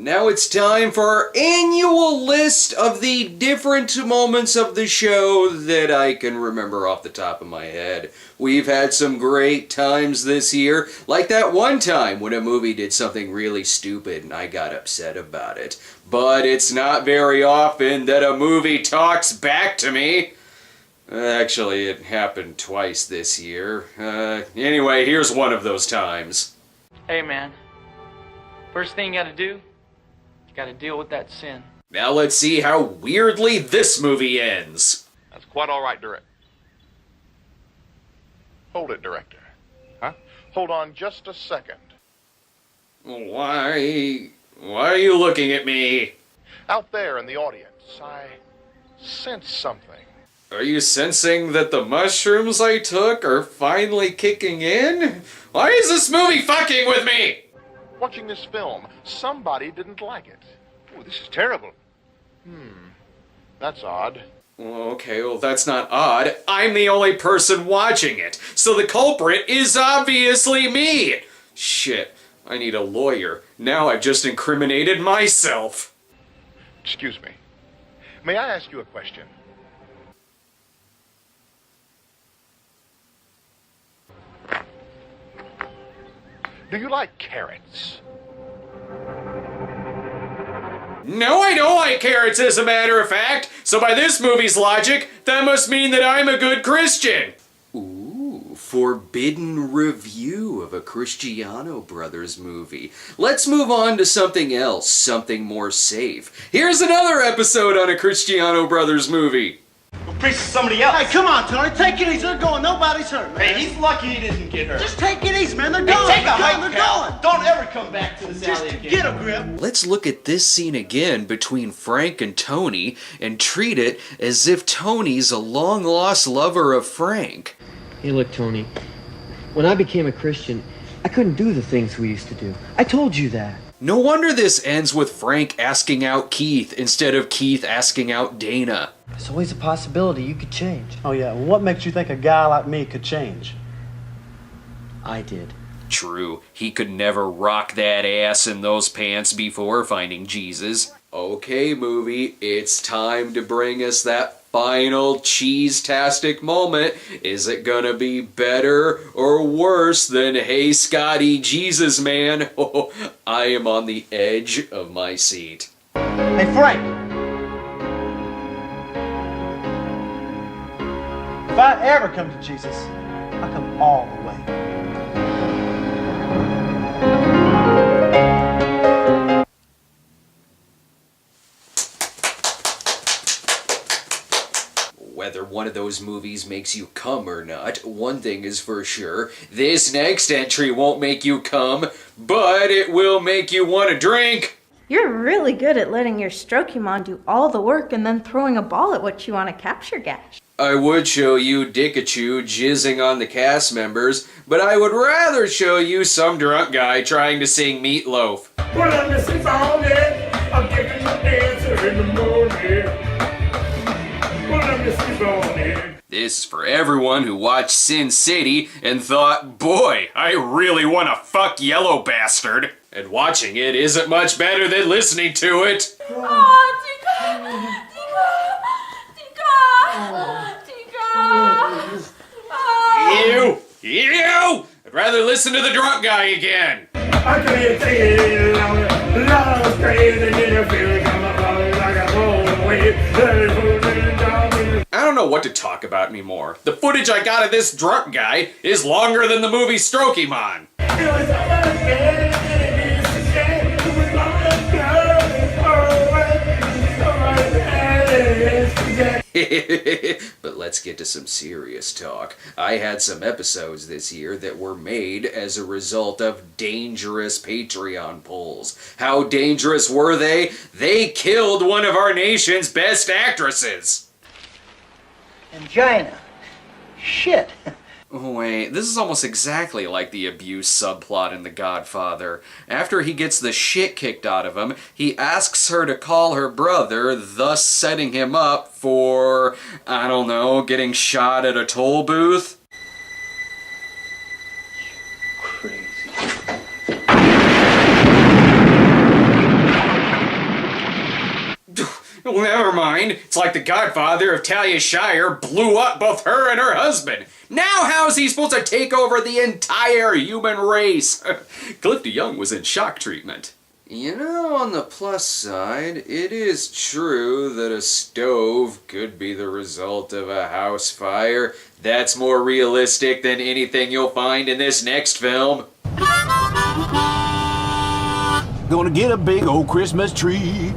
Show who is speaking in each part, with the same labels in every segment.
Speaker 1: Now it's time for our annual list of the different moments of the show that I can remember off the top of my head. We've had some great times this year, like that one time when a movie did something really stupid and I got upset about it. But it's not very often that a movie talks back to me. Actually, it happened twice this year. Anyway, here's one of those times.
Speaker 2: Hey man, first thing you gotta do, you gotta deal with that sin.
Speaker 1: Now let's see how weirdly this movie ends.
Speaker 3: That's quite all right, Director. Hold it, Director. Huh? Hold on just a second.
Speaker 1: Why are you looking at me?
Speaker 3: Out there in the audience, I sense something.
Speaker 1: Are you sensing that the mushrooms I took are finally kicking in? Why is this movie fucking with me?
Speaker 3: Watching this film, somebody didn't like it. Oh, this is terrible. That's odd.
Speaker 1: Okay, well that's not odd. I'm the only person watching it, so the culprit is obviously me. Shit, I need a lawyer. Now I've just incriminated myself.
Speaker 3: Excuse me. May I ask you a question? Do you like carrots?
Speaker 1: No, I don't like carrots, as a matter of fact. So by this movie's logic, that must mean that I'm a good Christian. Ooh, forbidden review of a Cristiano Brothers movie. Let's move on to something else, something more safe. Here's another episode on a Cristiano Brothers movie.
Speaker 4: We'll preach to somebody else.
Speaker 5: Hey, come on, Tony. Take it easy. They're going. Nobody's hurt, man.
Speaker 4: Hey, he's lucky he didn't get hurt.
Speaker 5: Just take it easy, man. They're
Speaker 4: Hey,
Speaker 5: going.
Speaker 4: take a
Speaker 5: They're
Speaker 4: hike,
Speaker 5: going.
Speaker 4: pal. Don't ever come back to this
Speaker 5: Just
Speaker 4: alley again.
Speaker 5: get a grip.
Speaker 1: Let's look at this scene again between Frank and Tony and treat it as if Tony's a long-lost lover of Frank.
Speaker 6: Hey, look, Tony. When I became a Christian, I couldn't do the things we used to do. I told you that.
Speaker 1: No wonder this ends with Frank asking out Keith instead of Keith asking out Dana.
Speaker 6: There's always a possibility you could change.
Speaker 5: Oh, yeah. What makes you think a guy like me could change?
Speaker 6: I did.
Speaker 1: True, he could never rock that ass in those pants before finding Jesus. Okay, movie, it's time to bring us that final cheese-tastic moment. Is it gonna be better or worse than Hey Scotty, Jesus Man? Oh, I am on the edge of my seat.
Speaker 5: Hey, Frank. If I ever come to Jesus, I'll come all the way.
Speaker 1: Whether one of those movies makes you come or not, one thing is for sure. This next entry won't make you come, but it will make you want to drink.
Speaker 7: You're really good at letting your Strokemon do all the work and then throwing a ball at what you want to capture, Gash.
Speaker 1: I would show you Dikachu jizzing on the cast members, but I would rather show you some drunk guy trying to sing Meatloaf.
Speaker 8: Well, I'm missing on it. I'm taking my dancer in the morning. Well, I'm missing on it.
Speaker 1: This is for everyone who watched Sin City and thought, boy, I really want to fuck Yellow Bastard. And watching it isn't much better than listening to it.
Speaker 7: Oh, Tika!
Speaker 1: Ew! Ew! I'd rather listen to the drunk guy again.
Speaker 8: I can't take it longer. Love's crazy and you feel it coming like a roll away.
Speaker 1: I don't know what to talk about anymore. The footage I got of this drunk guy is longer than the movie Strokemon. But let's get to some serious talk. I had some episodes this year that were made as a result of dangerous Patreon polls. How dangerous were they? They killed one of our nation's best actresses.
Speaker 5: Angina. Shit.
Speaker 1: Oh, wait, this is almost exactly like the abuse subplot in The Godfather. After he gets the shit kicked out of him, he asks her to call her brother, thus setting him up for, I don't know, getting shot at a toll booth?
Speaker 5: Crazy.
Speaker 1: Well, never mind. It's like the godfather of Talia Shire blew up both her and her husband. Now how's he supposed to take over the entire human race? Cliff DeYoung was in shock treatment. You know, on the plus side, it is true that a stove could be the result of a house fire. That's more realistic than anything you'll find in this next film.
Speaker 9: Gonna get a big old Christmas tree.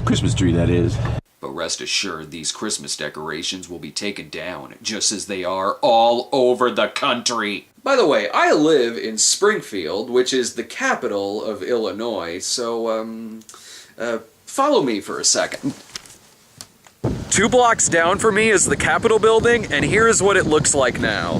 Speaker 9: Christmas tree, that is.
Speaker 1: But rest assured, these Christmas decorations will be taken down, just as they are all over the country. By the way, I live in Springfield, which is the capital of Illinois, so, follow me for a second. 2 blocks down from me is the Capitol building, and here's what it looks like now.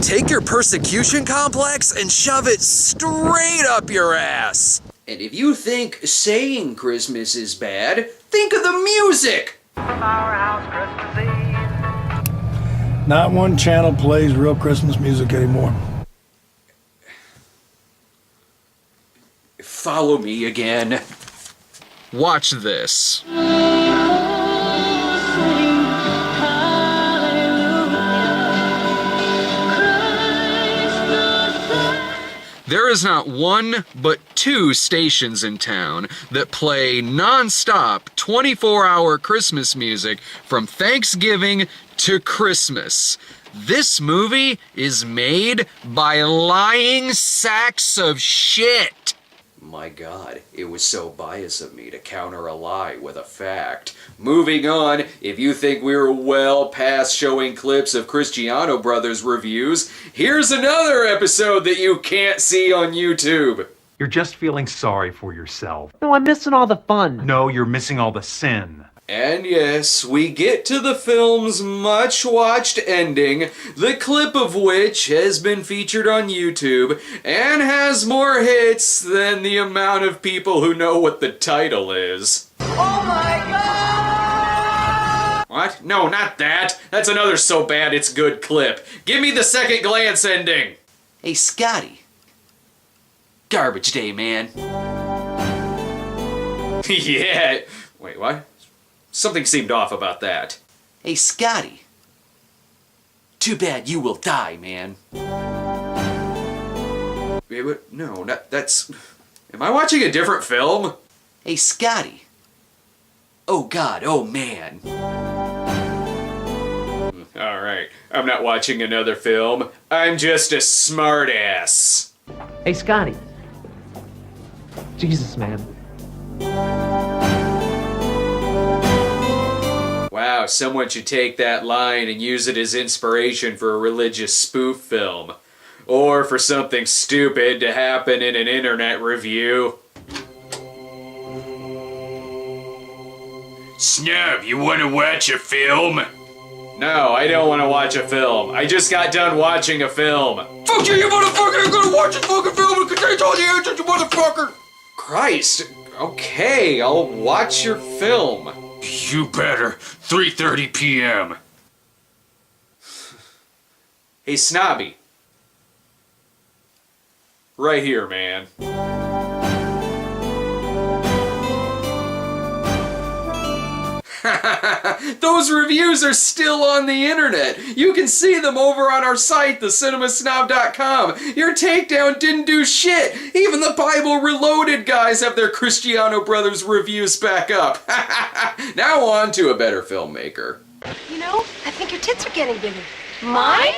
Speaker 1: Take your persecution complex and shove it straight up your ass. And if you think saying Christmas is bad, think of the music.
Speaker 10: From our house Christmas Eve.
Speaker 8: Not one channel plays real Christmas music anymore.
Speaker 1: Follow me again. Watch this. There is not one, but 2 stations in town that play non-stop 24-hour Christmas music from Thanksgiving to Christmas. This movie is made by lying sacks of shit. My God, it was so biased of me to counter a lie with a fact. Moving on, if you think we're well past showing clips of Cristiano Brothers reviews, here's another episode that you can't see on YouTube.
Speaker 11: You're just feeling sorry for yourself.
Speaker 6: No, I'm missing all the fun.
Speaker 11: No, you're missing all the sin.
Speaker 1: And yes, we get to the film's much-watched ending, the clip of which has been featured on YouTube and has more hits than the amount of people who know what the title is.
Speaker 10: Oh my God!
Speaker 1: What? No, not that. That's another so bad it's good clip. Give me the second glance ending. Hey, Scotty. Garbage day, man. Yeah. Wait, what? Something seemed off about that. Hey, Scotty. Too bad you will die, man. Wait, what? No, that's... Am I watching a different film? Hey, Scotty. Oh, God, oh, man. Alright, I'm not watching another film. I'm just a smartass.
Speaker 6: Hey, Scotty. Jesus, man.
Speaker 1: Wow, someone should take that line and use it as inspiration for a religious spoof film. Or for something stupid to happen in an internet review. Snob, you want to watch a film? No, I don't want to watch a film. I just got done watching a film. Fuck you motherfucker! You're gonna watch this fucking film and contains all the answers, you motherfucker! Christ, okay, I'll watch your film. You better. 3:30 p.m. Hey, Snobby. Right here, man. Those reviews are still on the internet. You can see them over on our site, thecinemasnob.com. Your takedown didn't do shit. Even the Bible Reloaded guys have their Cristiano Brothers reviews back up. Now on to a better filmmaker.
Speaker 12: You know, I think your tits are getting bigger. Mine?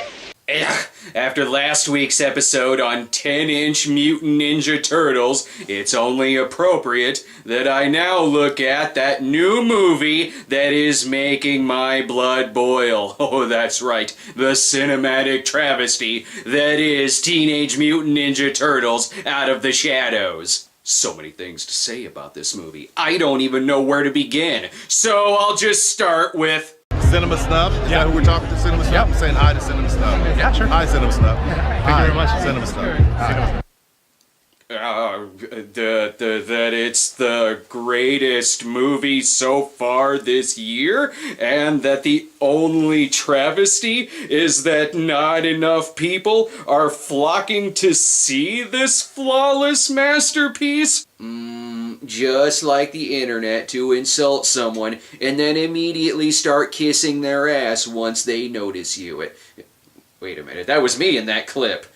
Speaker 1: After last week's episode on 10-inch Mutant Ninja Turtles, it's only appropriate that I now look at that new movie that is making my blood boil. Oh, that's right, the cinematic travesty that is Teenage Mutant Ninja Turtles Out of the Shadows. So many things to say about this movie. I don't even know where to begin. So I'll just start with...
Speaker 3: Cinema Snob? Is that who we're talking to? Cinema Snob?
Speaker 11: Yep.
Speaker 3: I'm saying hi to Cinema Snob.
Speaker 11: Yeah, sure.
Speaker 3: Hi, Cinema Snob.
Speaker 11: Thank you very much.
Speaker 3: Cinema Snob.
Speaker 1: That it's the greatest movie so far this year, and that the only travesty is that not enough people are flocking to see this flawless masterpiece? Just like the internet, to insult someone and then immediately start kissing their ass once they notice you. Wait a minute, that was me in that clip.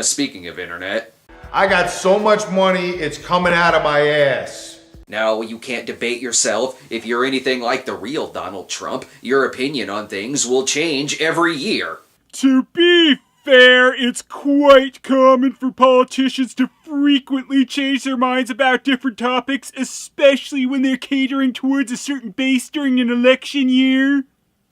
Speaker 1: Speaking of internet.
Speaker 3: I got so much money, it's coming out of my ass.
Speaker 1: No, you can't debate yourself. If you're anything like the real Donald Trump, your opinion on things will change every year.
Speaker 8: To be fair, it's quite common for politicians to frequently change their minds about different topics, especially when they're catering towards a certain base during an election year.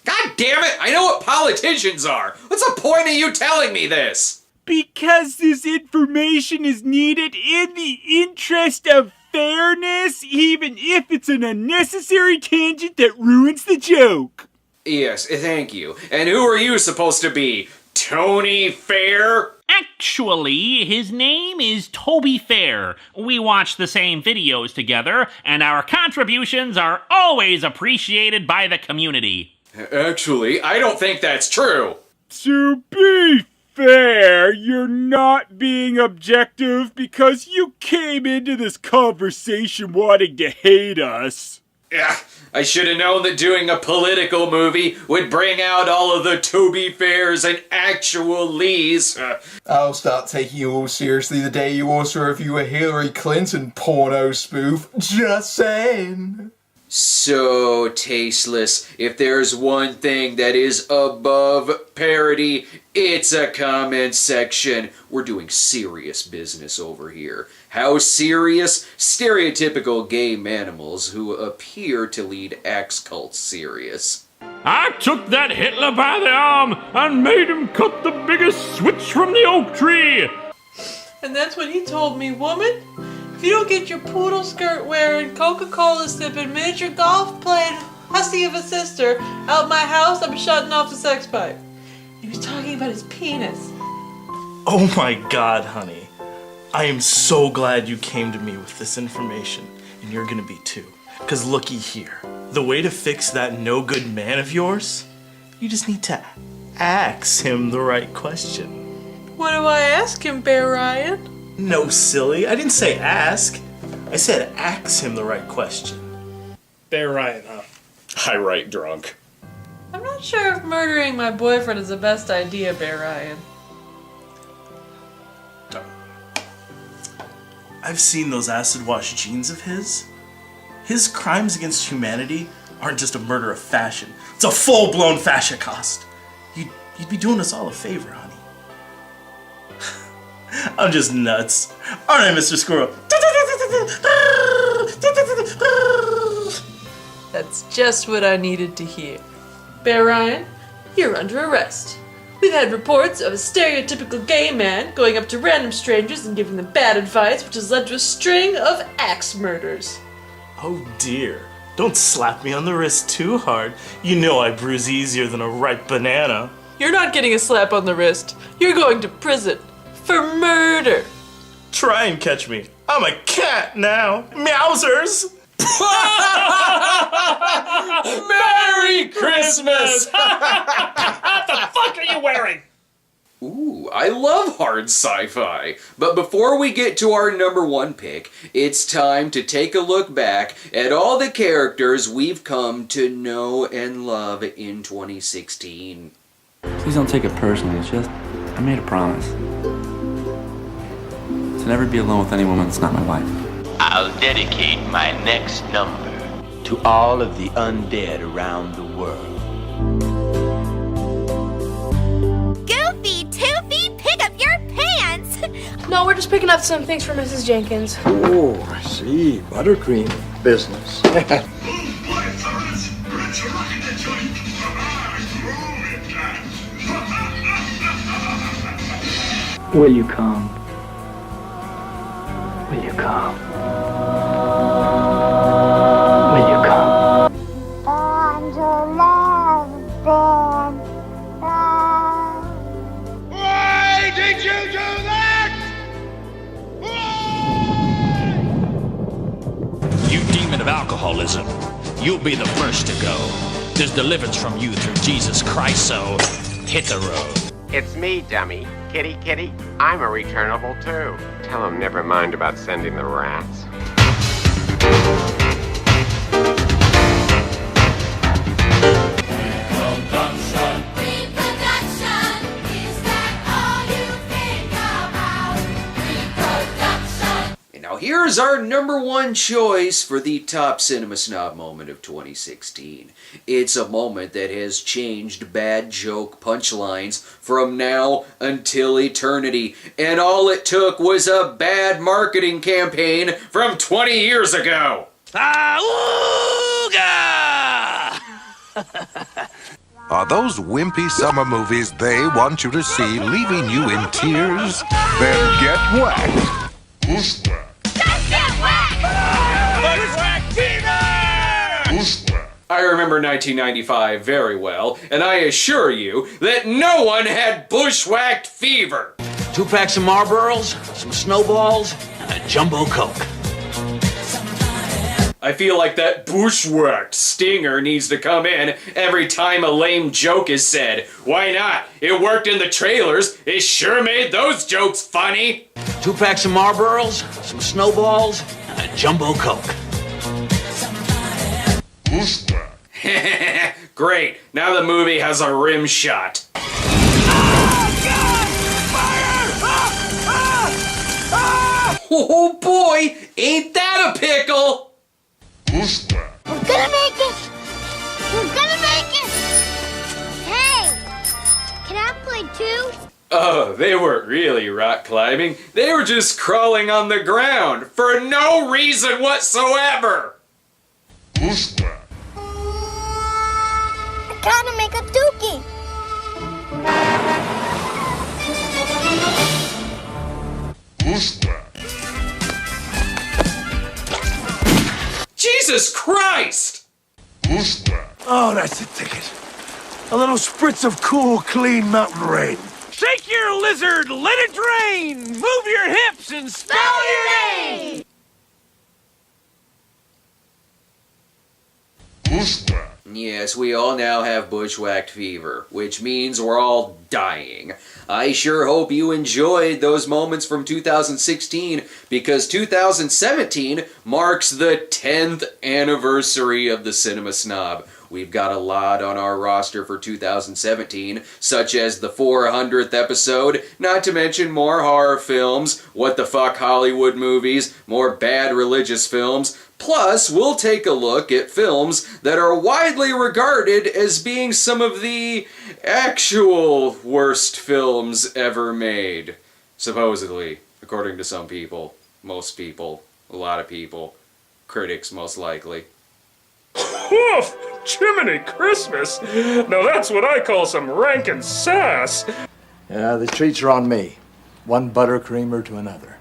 Speaker 1: God damn it! I know what politicians are! What's the point of you telling me this?
Speaker 8: Because this information is needed in the interest of fairness, even if it's an unnecessary tangent that ruins the joke.
Speaker 1: Yes, thank you. And who are you supposed to be? Tony Fair?
Speaker 13: Actually, his name is Toby Fair. We watch the same videos together, and our contributions are always appreciated by the community.
Speaker 1: Actually, I don't think that's true.
Speaker 8: To be fair, you're not being objective because you came into this conversation wanting to hate us.
Speaker 1: Yeah, I should have known that doing a political movie would bring out all of the Toby Fairs and actual Lees.
Speaker 14: I'll start taking you all seriously the day you also review a Hillary Clinton porno spoof. Just saying.
Speaker 1: So tasteless. If there's one thing that is above parody, it's a comment section. We're doing serious business over here. How serious? Stereotypical gay manimals who appear to lead axe cults serious.
Speaker 8: I took that Hitler by the arm and made him cut the biggest switch from the oak tree.
Speaker 15: And that's what he told me, woman. If you don't get your poodle skirt wearing, Coca-Cola sipping, miniature golf playing hussy of a sister out my house, I'm shutting off the sex pipe. He was talking about his penis.
Speaker 16: Oh my God, honey. I am so glad you came to me with this information, and you're gonna be too. Cause looky here, the way to fix that no good man of yours, you just need to ask him the right question.
Speaker 15: What do I ask him, Bear Ryan?
Speaker 16: No, silly. I didn't say ask. I said ask him the right question.
Speaker 8: Bear Ryan, huh?
Speaker 1: I write drunk.
Speaker 15: I'm not sure if murdering my boyfriend is the best idea, Bear Ryan.
Speaker 16: I've seen those acid wash jeans of his. His crimes against humanity aren't just a murder of fashion. It's a full-blown fascicost. You'd be doing us all a favor, honey. I'm just nuts. Aren't I, Mr. Squirrel?
Speaker 15: That's just what I needed to hear. Bear Ryan, you're under arrest. We've had reports of a stereotypical gay man going up to random strangers and giving them bad advice, which has led to a string of axe murders.
Speaker 16: Oh dear. Don't slap me on the wrist too hard. You know I bruise easier than a ripe banana.
Speaker 15: You're not getting a slap on the wrist. You're going to prison. For murder!
Speaker 16: Try and catch me. I'm a cat now. Meowsers!
Speaker 1: Merry Christmas!
Speaker 8: What the fuck are you wearing?
Speaker 1: Ooh, I love hard sci-fi. But before we get to our number one pick, it's time to take a look back at all the characters we've come to know and love in 2016.
Speaker 17: Please don't take it personally. It's just, I made a promise. To never be alone with any woman that's not my wife.
Speaker 18: I'll dedicate my next number to all of the undead around the world.
Speaker 12: Goofy, Toofy, pick up your pants!
Speaker 19: No, we're just picking up some things for Mrs. Jenkins.
Speaker 20: Oh, I see. Buttercream business.
Speaker 6: Will you come? Will you come? Will you come?
Speaker 8: Why did you do that?
Speaker 21: you'll be the first to go. There's deliverance from you through Jesus Christ, so hit the road.
Speaker 22: It's me, dummy. Kitty, kitty, I'm a returnable too. Tell him never mind about sending the rats.
Speaker 1: Now here's our number one choice for the top Cinema Snob moment of 2016. It's a moment that has changed bad joke punchlines from now until eternity. And all it took was a bad marketing campaign from 20 years ago.
Speaker 23: Are those wimpy summer movies they want you to see leaving you in tears? Then get whacked. Bushwhack.
Speaker 1: I remember 1995 very well, and I assure you that no one had bushwhacked fever.
Speaker 21: 2 packs of Marlboros, some snowballs, and a jumbo Coke.
Speaker 1: I feel like that bushwhacked stinger needs to come in every time a lame joke is said. Why not? It worked in the trailers. It sure made those jokes funny.
Speaker 21: 2 packs of Marlboros, some snowballs, and a jumbo Coke.
Speaker 1: Great. Now the movie has a rim shot. Oh boy, ain't that a pickle?
Speaker 12: We're gonna make it! We're gonna make it! Hey! Can I play too?
Speaker 1: Oh, they weren't really rock climbing. They were just crawling on the ground for no reason whatsoever.
Speaker 12: I gotta make a dookie!
Speaker 1: Jesus Christ!
Speaker 9: Oh, that's the ticket. A little spritz of cool, clean mountain rain.
Speaker 10: Shake your lizard, let it drain! Move your hips and spell your name!
Speaker 1: Yes, we all now have bushwhacked fever, which means we're all dying. I sure hope you enjoyed those moments from 2016, because 2017 marks the 10th anniversary of the Cinema Snob. We've got a lot on our roster for 2017, such as the 400th episode, not to mention more horror films, what the fuck Hollywood movies, more bad religious films. Plus, we'll take a look at films that are widely regarded as being some of the actual worst films ever made. Supposedly, according to some people, most people, a lot of people, critics most likely.
Speaker 8: Woof! Jiminy Christmas! Now that's what I call some rankin' sass!
Speaker 20: Yeah, the treats are on me. One buttercreamer to another.